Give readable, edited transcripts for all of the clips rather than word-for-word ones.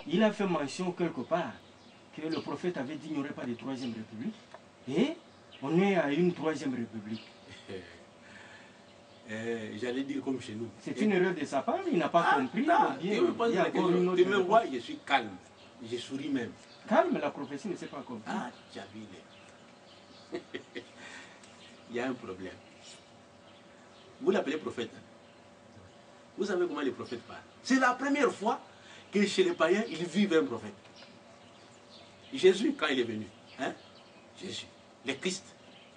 il a fait mention quelque part que le prophète avait dit qu'il n'y aurait pas de troisième république. Et on est à une troisième république. J'allais dire comme chez nous. C'est une erreur de sa part, il n'a pas compris. Ou bien, il y a encore une autre tu me vois, je suis calme. Je souris même. Calme, la prophétie ne s'est pas compris. Ah, tu as vu. Il y a un problème. Vous l'appelez prophète. Vous savez comment les prophètes parlent. C'est la première fois que chez les païens, ils vivent un prophète. Jésus, quand il est venu, hein? Jésus, le Christ,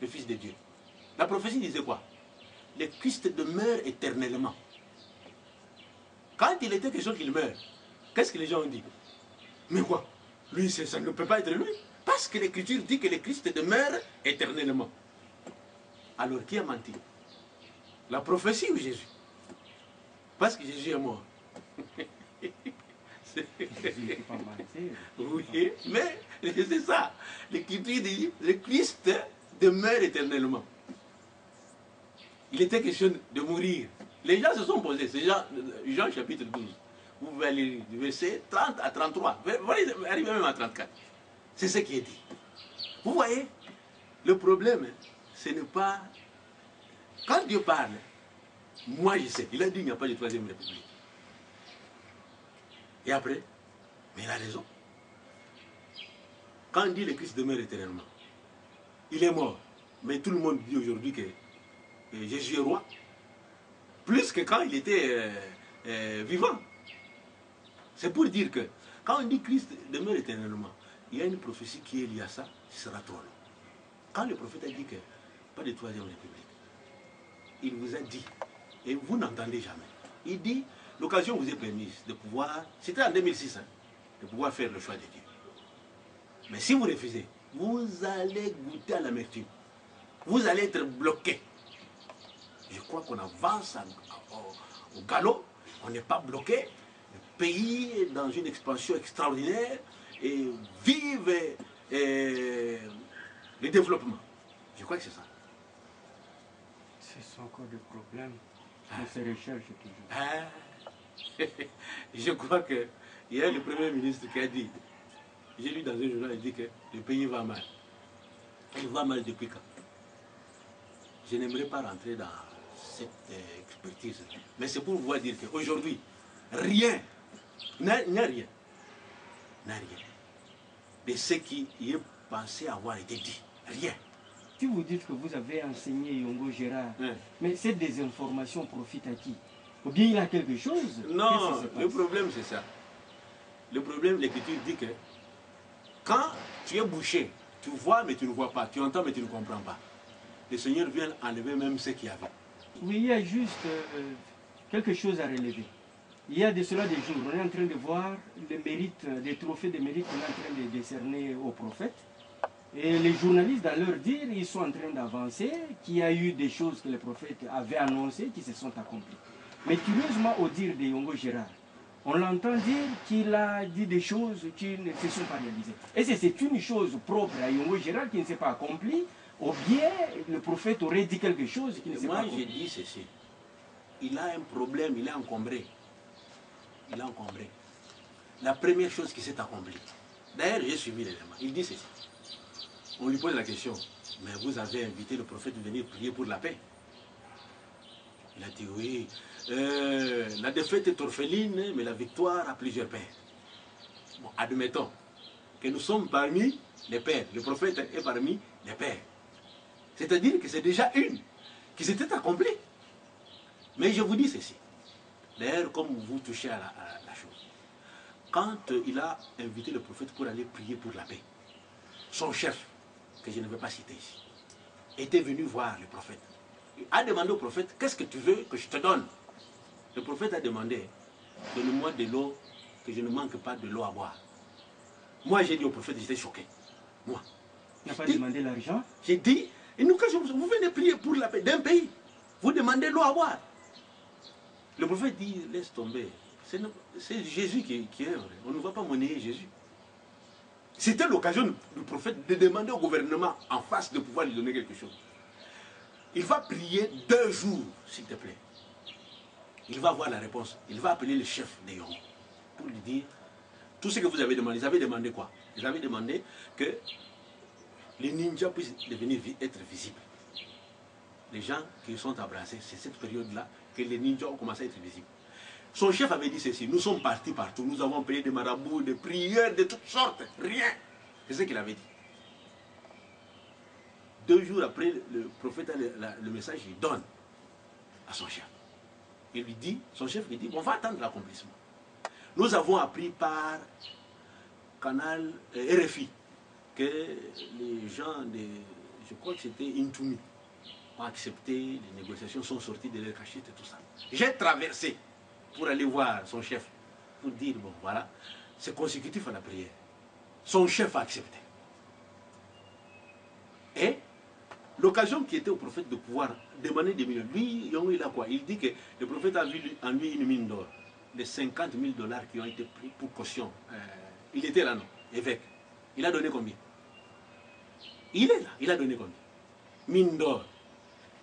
le Fils de Dieu. La prophétie disait quoi? Le Christ demeure éternellement. Quand il était question qu'il meure, qu'est-ce que les gens ont dit? Mais quoi? Lui, ça ne peut pas être lui. Parce que l'Écriture dit que le Christ demeure éternellement. Alors, qui a menti? La prophétie ou Jésus? Parce que Jésus est mort. Oui, mais c'est ça. L'Écriture dit le Christ demeure éternellement. Il était question de mourir. Les gens se sont posés. C'est Jean chapitre 12. Vous pouvez aller du verset 30 à 33. Vous arrivez même à 34. C'est ce qui est dit. Vous voyez, le problème, ce n'est pas... Quand Dieu parle, moi je sais, il a dit qu'il n'y a pas de troisième république. Et après, mais il a raison. Quand on dit le Christ demeure éternellement, il est mort. Mais tout le monde dit aujourd'hui que Jésus est roi. Plus que quand il était vivant. C'est pour dire que quand on dit Christ demeure éternellement, il y a une prophétie qui est liée à ça, ce sera trop long. Quand le prophète a dit que pas de troisième république, il vous a dit, et vous n'entendez jamais, il dit, l'occasion vous est permise de pouvoir, c'était en 2006, hein, de pouvoir faire le choix de Dieu. Mais si vous refusez, vous allez goûter à l'amertume. Vous allez être bloqué. Je crois qu'on avance au galop, on n'est pas bloqué. Le pays est dans une expansion extraordinaire et vive le développement. Je crois que c'est ça. Ce sont encore des problèmes de ces recherches toujours. Je crois qu'il y a le Premier ministre qui a dit, j'ai lu dans un journal, il dit que le pays va mal. Il va mal depuis quand? Je n'aimerais pas rentrer dans cette expertise. Mais c'est pour vous dire qu'aujourd'hui, rien, n'a rien de ce qui est pensé avoir été dit. Rien. Si vous dites que vous avez enseigné Yongo Gérard, mais cette désinformation profite à qui? Ou bien il a quelque chose? Non, le problème c'est ça. Le problème, l'Écriture dit que quand tu es bouché, tu vois mais tu ne vois pas, tu entends mais tu ne comprends pas. Le Seigneur vient enlever même ce qu'il y avait. Oui, il y a juste quelque chose à relever. Il y a de cela des jours, on est en train de voir les mérites, des trophées de mérite qu'on est en train de décerner aux prophètes. Et les journalistes, dans leur dire, ils sont en train d'avancer, qu'il y a eu des choses que les prophètes avaient annoncées qui se sont accomplies. Mais curieusement, au dire de Yongo Gérard, on l'entend dire qu'il a dit des choses qui ne se sont pas réalisées. Et c'est une chose propre à Yongo Gérard qui ne s'est pas accomplie, ou bien le prophète aurait dit quelque chose qui ne s'est pas accompli. Moi, je dis ceci. Il a un problème, il est encombré. Il est encombré. La première chose qui s'est accomplie. D'ailleurs, j'ai suivi l'élément. Il dit ceci. On lui pose la question, mais vous avez invité le prophète de venir prier pour la paix? Il a dit oui. La défaite est orpheline, mais la victoire a plusieurs pères. Bon, admettons que nous sommes parmi les pères. Le prophète est parmi les pères. C'est-à-dire que c'est déjà une qui s'était accomplie. Mais je vous dis ceci. D'ailleurs, comme vous touchez à la chose. Quand il a invité le prophète pour aller prier pour la paix, son chef, que je ne vais pas citer ici, était venu voir le prophète. Il a demandé au prophète, qu'est-ce que tu veux que je te donne? Le prophète a demandé, donne-moi de l'eau, que je ne manque pas de l'eau à boire. Moi, j'ai dit au prophète, j'étais choqué. Moi. Il n'a pas demandé l'argent? J'ai dit, et nous, vous venez prier pour la paix d'un pays, vous demandez l'eau à boire. Le prophète dit, laisse tomber. C'est Jésus qui est vrai. On ne va pas monnayer Jésus. C'était l'occasion du prophète de demander au gouvernement en face de pouvoir lui donner quelque chose. Il va prier 2 jours, s'il te plaît. Il va avoir la réponse. Il va appeler le chef des Yongo pour lui dire, Tout ce que vous avez demandé, ils avaient demandé quoi? Ils avaient demandé que les ninjas puissent être visibles. Les gens qui sont embrassés, c'est cette période-là que les ninjas ont commencé à être visibles. Son chef avait dit ceci, nous sommes partis partout, nous avons payé des marabouts, des prières, de toutes sortes, rien. C'est ce qu'il avait dit. 2 jours après, le prophète a le message, il donne à son chef. Il lui dit, son chef lui dit, on va attendre l'accomplissement. Nous avons appris par canal RFI que les gens de, je crois que c'était Intumi, ont accepté, les négociations sont sorties de leur cachette et tout ça. J'ai traversé pour aller voir son chef, pour dire, bon voilà, c'est consécutif à la prière. Son chef a accepté. Et l'occasion qui était au prophète de pouvoir demander des millions, lui, il a quoi? Il dit que le prophète a vu en lui une mine d'or, les 50 000 $ qui ont été pris pour caution. Il était là, non? Évêque. Il a donné combien? Il est là, il a donné combien? Mine d'or.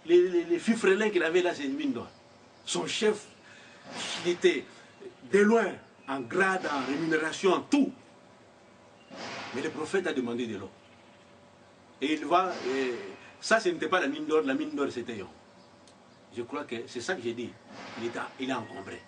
Les fifrelins qu'il avait là, c'est une mine d'or. Son chef, il était de loin, en grade, en rémunération, en tout. Mais le prophète a demandé de l'eau. Et il va... ça, ce n'était pas la mine d'or c'était... Je crois que c'est ça que j'ai dit. Il est encombré.